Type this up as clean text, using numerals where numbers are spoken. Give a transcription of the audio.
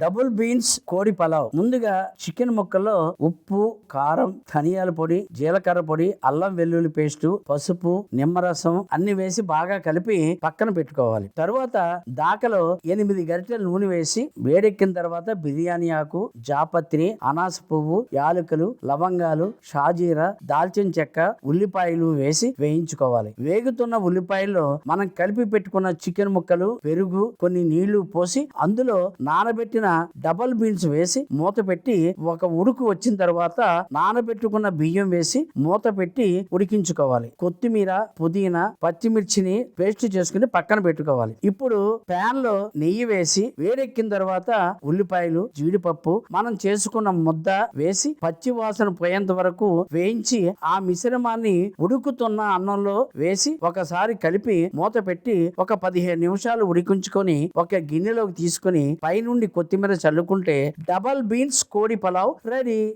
Double beans కోడి పలావ్. ముందుగా chicken ముక్కల్లో ఉప్పు, కారం, ధనియాల పొడి, జీలకర్ర పొడి, అల్లం వెల్లుల్లి పేస్ట్, పసుపు, నిమ్మరసం అన్ని వేసి బాగా కలిపి పక్కన పెట్టుకోవాలి. తరువాత దాకలో 8 గరిటెల నూనె వేసి వేడెక్కిన తర్వాత బిర్యానీ ఆకు, జాపత్రి, అనాస పువ్వు, యాలకులు, లవంగాలు, షాజీరా, దాల్చిన చెక్క, ఉల్లిపాయలు వేసి వేయించుకోవాలి. వేగుతున్న ఉల్లిపాయల్లో మనం కలిపి పెట్టుకున్న చికెన్ ముక్కలు, పెరుగు, కొన్ని నీళ్లు పోసి అందులో నానబెట్టిన డబల్ బీన్స్ వేసి మూత పెట్టి ఒక ఉడుకు వచ్చిన తర్వాత నానబెట్టుకున్న బియ్యం వేసి మూత పెట్టి ఉడికించుకోవాలి. కొత్తిమీర, పుదీనా, పచ్చిమిర్చిని పేస్ట్ చేసుకుని పక్కన పెట్టుకోవాలి. ఇప్పుడు ప్యాన్ లో నెయ్యి వేసి వేడెక్కిన తర్వాత ఉల్లిపాయలు, జీడిపప్పు, మనం చేసుకున్న ముద్ద వేసి పచ్చి వాసన పోయేంత వరకు వేయించి ఆ మిశ్రమాన్ని ఉడుకుతున్న అన్నంలో వేసి ఒకసారి కలిపి మూత పెట్టి ఒక 15 నిమిషాలు ఉడికించుకొని ఒక గిన్నెలోకి తీసుకుని పైనుండి కొత్తిమీర చల్లుకుంటే డబల్ బీన్స్ కోడి పలావ్ రెడీ.